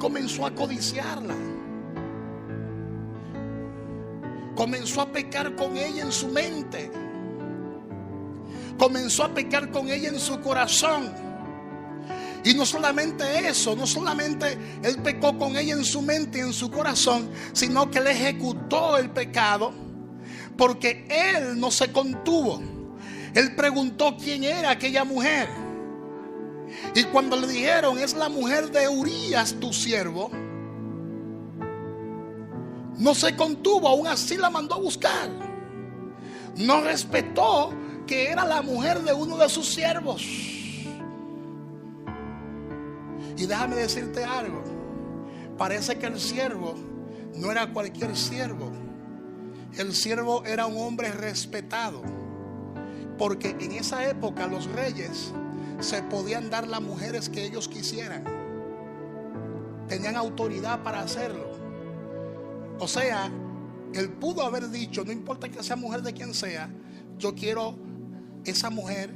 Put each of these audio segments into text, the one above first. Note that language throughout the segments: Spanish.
comenzó a codiciarla. Comenzó a pecar con ella en su mente. Comenzó a pecar con ella en su corazón. Y no solamente eso, no solamente él pecó con ella en su mente y en su corazón, sino que él ejecutó el pecado porque él no se contuvo. Él preguntó quién era aquella mujer. Y cuando le dijeron, es la mujer de Urías, tu siervo, no se contuvo, aún así la mandó a buscar. No respetó que era la mujer de uno de sus siervos. Y déjame decirte algo, parece que el siervo no era cualquier siervo. El siervo era un hombre respetado, porque en esa época los reyes se podían dar las mujeres que ellos quisieran. Tenían autoridad para hacerlo. O sea, él pudo haber dicho, no importa que sea mujer de quien sea, yo quiero esa mujer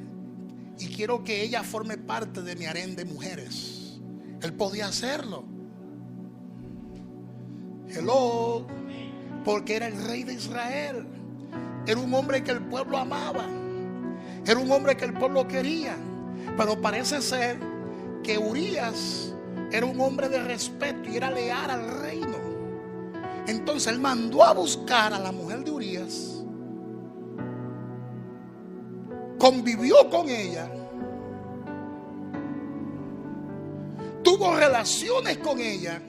y quiero que ella forme parte de mi harén de mujeres. Él podía hacerlo. Hello. Porque era el rey de Israel. Era un hombre que el pueblo amaba. Era un hombre que el pueblo quería. Pero parece ser que Urías era un hombre de respeto y era leal al reino. Entonces él mandó a buscar a la mujer de Urías, convivió con ella, tuvo relaciones con ella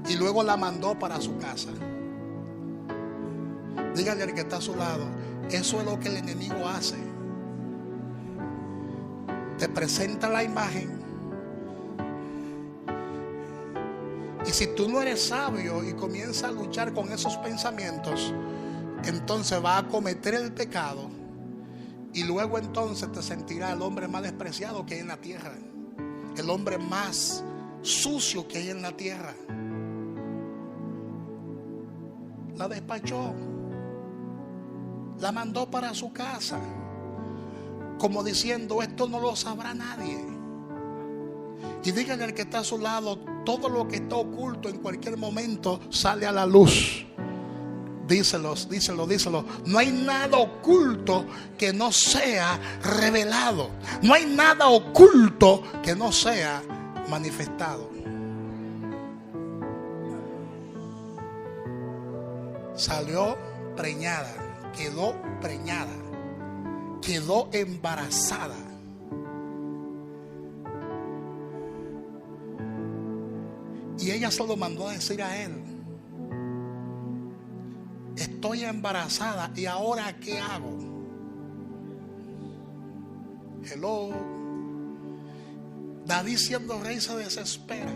y luego la mandó para su casa. Dígale al que está a su lado, eso es lo que el enemigo hace. Te presenta la imagen. Y si tú no eres sabio y comienzas a luchar con esos pensamientos, entonces va a cometer el pecado. Y luego entonces te sentirás el hombre más despreciado que hay en la tierra. El hombre más sucio que hay en la tierra. La despachó. La mandó para su casa. Como diciendo, esto no lo sabrá nadie. Y díganle al que está a su lado, todo lo que está oculto en cualquier momento sale a la luz. Díselo. No hay nada oculto que no sea revelado. No hay nada oculto que no sea manifestado. Salió preñada, quedó preñada, quedó embarazada. Y ella se lo mandó a decir a él: estoy embarazada y ahora ¿qué hago? Hello. David, siendo rey, se desespera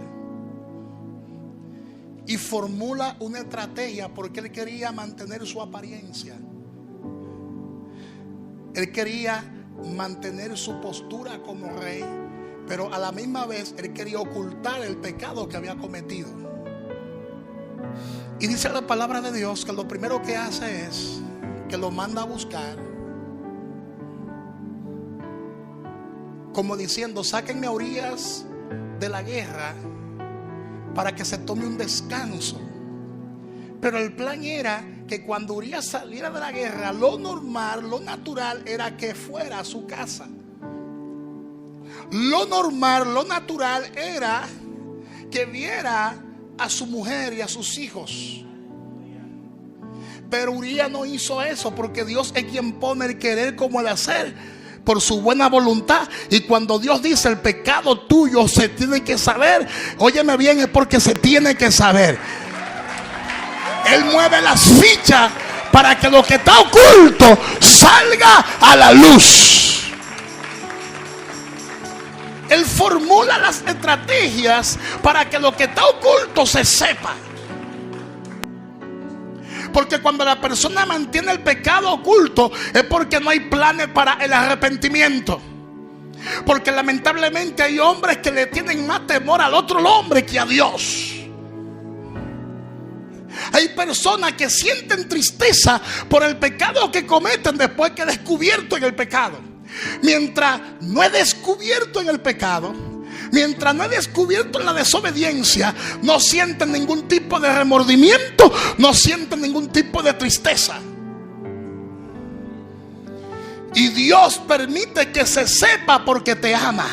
y formula una estrategia porque él quería mantener su apariencia. Él quería mantener su postura como rey, pero a la misma vez él quería ocultar el pecado que había cometido. Y dice la palabra de Dios que lo primero que hace es que lo manda a buscar, como diciendo: sáquenme a Urías de la guerra para que se tome un descanso. Pero el plan era que cuando Urías saliera de la guerra, lo normal, lo natural era que fuera a su casa. Lo normal, lo natural era que viera a su mujer y a sus hijos. Pero Urías no hizo eso, porque Dios es quien pone el querer como el hacer por su buena voluntad. Y cuando Dios dice el pecado tuyo se tiene que saber, óyeme bien, es porque se tiene que saber. Él mueve las fichas para que lo que está oculto salga a la luz. Él formula las estrategias para que lo que está oculto se sepa. Porque cuando la persona mantiene el pecado oculto es porque no hay planes para el arrepentimiento. Porque lamentablemente hay hombres que le tienen más temor al otro hombre que a Dios. Hay personas que sienten tristeza por el pecado que cometen después que he descubierto en el pecado. Mientras no he descubierto en el pecado, Mientras no he descubierto la desobediencia, no sienten ningún tipo de remordimiento, no sienten ningún tipo de tristeza. Y Dios permite que se sepa porque te ama,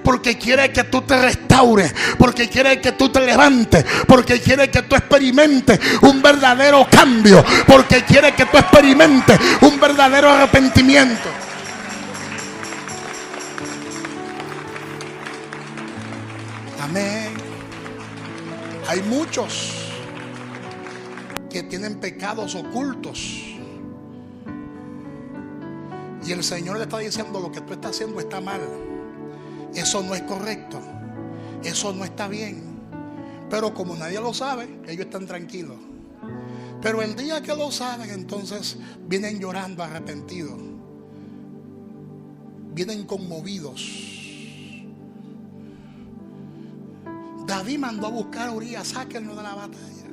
porque quiere que tú te restaures, porque quiere que tú te levantes, porque quiere que tú experimentes un verdadero cambio, porque quiere que tú experimentes un verdadero arrepentimiento. Amén. Hay muchos que tienen pecados ocultos y el Señor le está diciendo: lo que tú estás haciendo está mal, eso no es correcto, eso no está bien. Pero como nadie lo sabe, ellos están tranquilos. Pero el día que lo saben, entonces vienen llorando arrepentidos, vienen conmovidos. David mandó a buscar a Urías: sáquenlo de la batalla,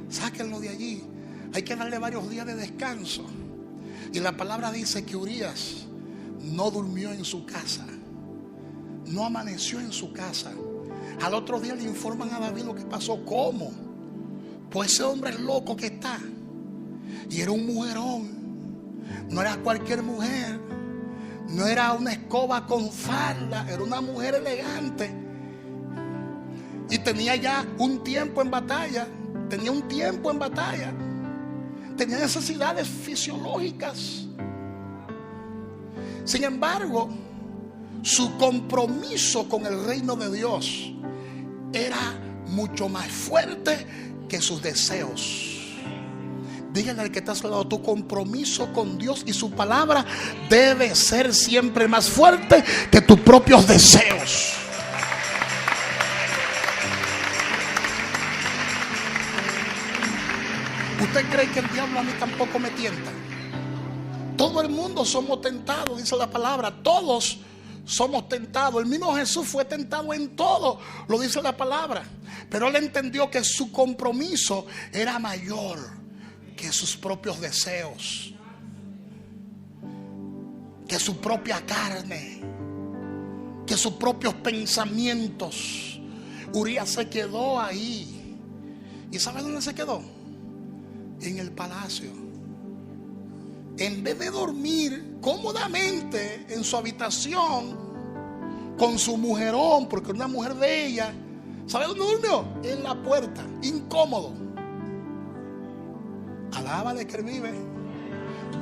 sáquenlo de allí, hay que darle varios días de descanso. Y la palabra dice que Urías no durmió en su casa, no amaneció en su casa. Al otro día le informan a David lo que pasó. ¿Cómo? Pues ese hombre es loco que está. Y era un mujerón, no era cualquier mujer, no era una escoba con falda, era una mujer elegante. Y tenía ya un tiempo en batalla, tenía necesidades fisiológicas. Sin embargo, su compromiso con el reino de Dios era mucho más fuerte que sus deseos. Díganle al que está a su lado: tu compromiso con Dios y su palabra debe ser siempre más fuerte que tus propios deseos. ¿Usted cree que el diablo a mí tampoco me tienta? Todo el mundo somos tentados, dice la palabra. Todos somos tentados. El mismo Jesús fue tentado en todo, lo dice la palabra. Pero él entendió que su compromiso era mayor que sus propios deseos, que su propia carne, que sus propios pensamientos. Urías se quedó ahí. ¿Y sabe dónde se quedó? En el palacio. En vez de dormir cómodamente en su habitación con su mujerón, porque era una mujer de ella, ¿sabe dónde durmió? En la puerta, incómodo. Alábale que él vive.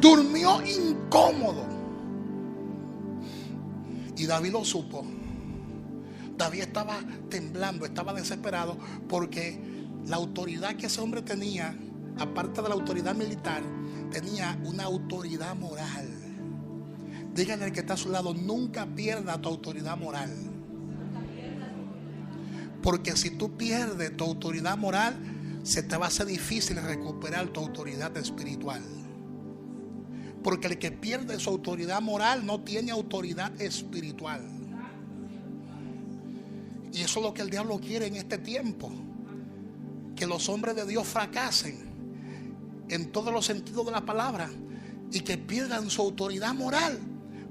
Durmió incómodo. Y David lo supo. David estaba temblando, estaba desesperado, porque la autoridad que ese hombre tenía, aparte de la autoridad militar, tenía una autoridad moral. Díganle al que está a su lado: nunca pierda tu autoridad moral. Porque si tú pierdes tu autoridad moral, se te va a hacer difícil recuperar tu autoridad espiritual. Porque el que pierde su autoridad moral no tiene autoridad espiritual. Y eso es lo que el diablo quiere en este tiempo: que los hombres de Dios fracasen en todos los sentidos de la palabra y que pierdan su autoridad moral,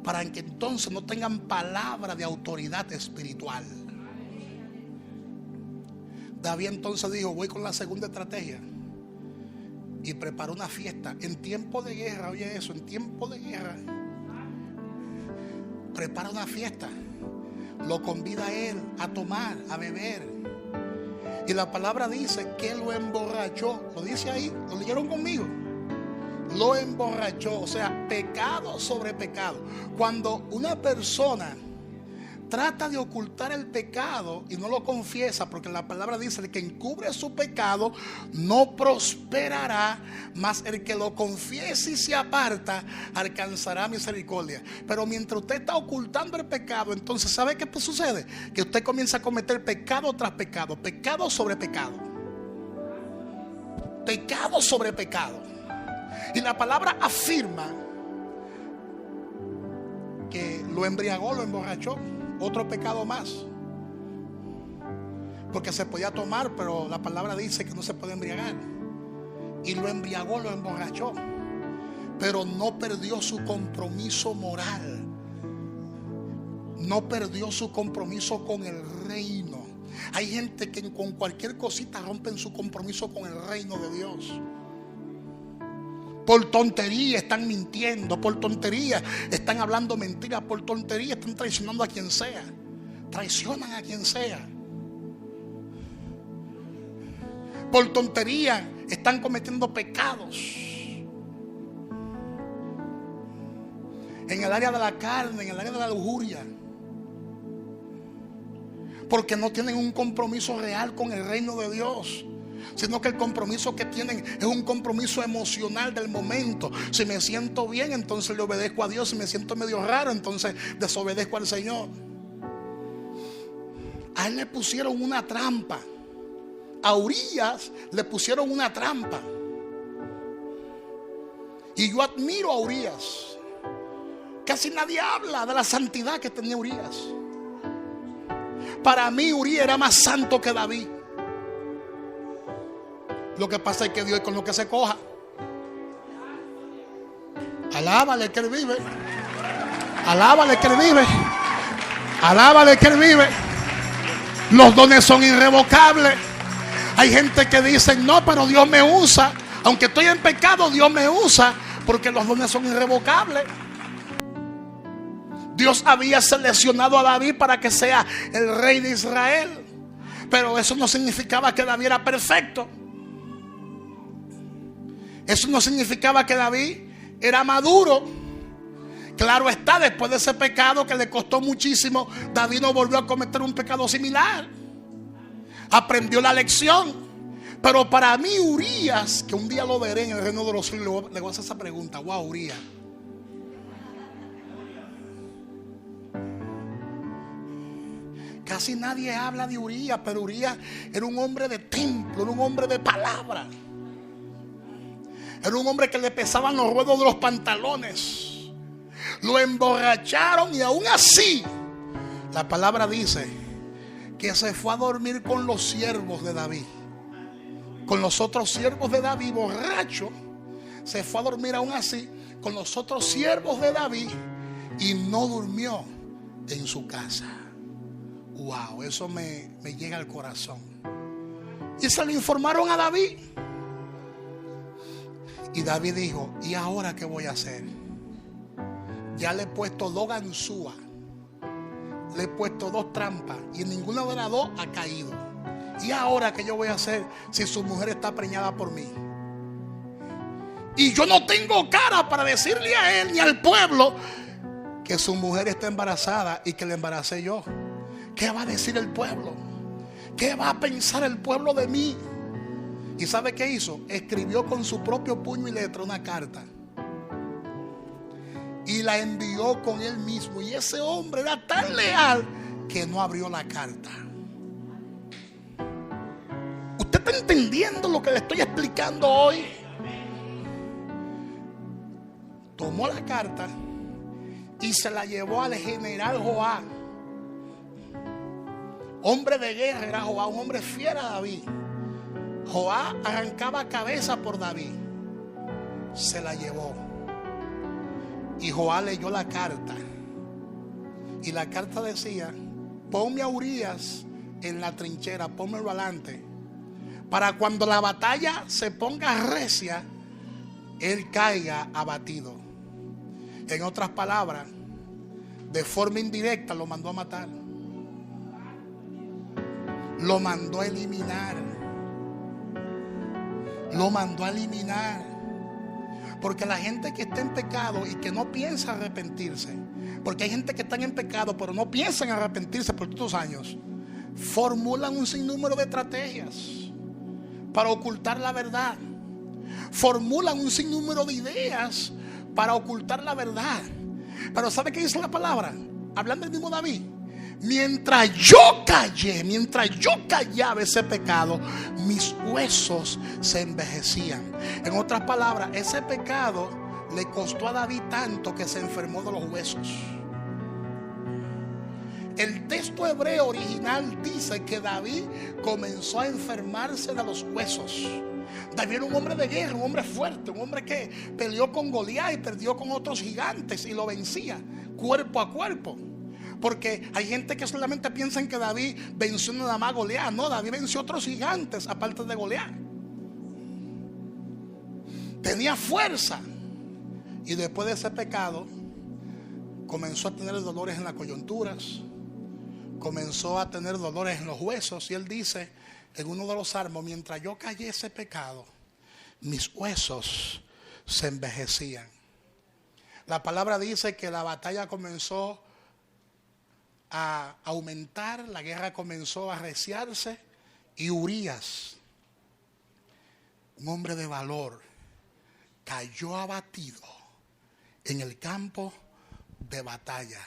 para que entonces no tengan palabra de autoridad espiritual. David entonces dijo: voy con la segunda estrategia, y preparó una fiesta en tiempo de guerra. Oye eso, en tiempo de guerra prepara una fiesta, lo convida a él a tomar, a beber. Y la palabra dice que lo emborrachó. Lo dice ahí, lo leyeron conmigo. Lo emborrachó, o sea, pecado sobre pecado. Cuando una persona trata de ocultar el pecado y no lo confiesa, porque la palabra dice: el que encubre su pecado no prosperará, mas el que lo confiese y se aparta alcanzará misericordia. Pero mientras usted está ocultando el pecado, entonces ¿sabe qué sucede? Que usted comienza a cometer pecado tras pecado, pecado sobre pecado, pecado sobre pecado. Y la palabra afirma que lo embriagó, lo emborrachó. Otro pecado más, porque se podía tomar, pero la palabra dice que no se puede embriagar. Y lo embriagó, lo emborrachó, pero no perdió su compromiso moral. no perdió su compromiso con el reino. Hay gente que con cualquier cosita rompen su compromiso con el reino de Dios. Por tontería están mintiendo, por tontería están hablando mentiras, por tontería están traicionando a quien sea. Traicionan a quien sea. Por tontería están cometiendo pecados. En el área de la carne, en el área de la lujuria. Porque no tienen un compromiso real con el reino de Dios, sino que el compromiso que tienen es un compromiso emocional del momento. Si me siento bien, entonces le obedezco a Dios. Si me siento medio raro, entonces desobedezco al Señor. A él le pusieron una trampa. A Urías le pusieron una trampa. Y yo admiro a Urías. Casi nadie habla de la santidad que tenía Urías. Para mí Urías era más santo que David. Lo que pasa es que Dios es con lo que se coja. Alábale que él vive. Alábale que él vive. Alábale que él vive. Los dones son irrevocables. Hay gente que dice: no, pero Dios me usa. Aunque estoy en pecado, Dios me usa, porque los dones son irrevocables. Dios había seleccionado a David para que sea el rey de Israel, pero eso no significaba que David era perfecto. Eso no significaba que David era maduro. Claro está, después de ese pecado que le costó muchísimo, David no volvió a cometer un pecado similar. Aprendió la lección. Pero para mí Urías, que un día lo veré en el reino de los cielos, le voy a hacer esa pregunta: wow, Urías, casi nadie habla de Urías, pero Urías era un hombre de templo, era un hombre de palabra. Era un hombre que le pesaban los ruedos de los pantalones. Lo emborracharon y aún así la palabra dice que se fue a dormir con los siervos de David. Con los otros siervos de David, borracho. Se fue a dormir aún así con los otros siervos de David y no durmió en su casa. Wow, eso me llega al corazón. Y se lo informaron a David. Y David dijo: ¿y ahora qué voy a hacer? Ya le he puesto 2 ganzúas, le he puesto 2 trampas, y en ninguna de las 2 ha caído. ¿Y ahora qué yo voy a hacer si su mujer está preñada por mí? Y yo no tengo cara para decirle a él ni al pueblo que su mujer está embarazada y que la embaracé yo. ¿Qué va a decir el pueblo? ¿Qué va a pensar el pueblo de mí? ¿Y sabe qué hizo? Escribió con su propio puño y letra una carta y la envió con él mismo. Y ese hombre era tan leal que no abrió la carta. ¿Usted está entendiendo lo que le estoy explicando hoy? Tomó la carta y se la llevó al general Joab. Hombre de guerra era Joab, un hombre fiel a David. Joab arrancaba cabeza por David. Se la llevó. Y Joab leyó la carta. Y la carta decía: ponme a Urías en la trinchera, pónmelo adelante, para cuando la batalla se ponga recia, él caiga abatido. En otras palabras, de forma indirecta lo mandó a matar. Lo mandó a eliminar. Lo mandó a eliminar. Porque la gente que está en pecado y que no piensa arrepentirse, porque hay gente que está en pecado pero no piensa en arrepentirse por estos años, formulan un sinnúmero de estrategias para ocultar la verdad. Formulan un sinnúmero de ideas para ocultar la verdad. Pero ¿sabe qué dice la palabra? Hablando del mismo David: mientras yo callaba ese pecado, mis huesos se envejecían. En otras palabras, ese pecado le costó a David tanto que se enfermó de los huesos. El texto hebreo original dice que David comenzó a enfermarse de los huesos. David era un hombre de guerra, un hombre fuerte, un hombre que peleó con Goliat y perdió con otros gigantes y lo vencía cuerpo a cuerpo. Porque hay gente que solamente piensa en que David venció nada más a Goliat. No, David venció a otros gigantes aparte de Goliat. Tenía fuerza. Y después de ese pecado comenzó a tener dolores en las coyunturas, comenzó a tener dolores en los huesos. Y él dice en uno de los salmos: mientras yo callé ese pecado, mis huesos se envejecían. La palabra dice que la batalla comenzó a aumentar, la guerra comenzó a arreciarse, y Urías, un hombre de valor, cayó abatido en el campo de batalla.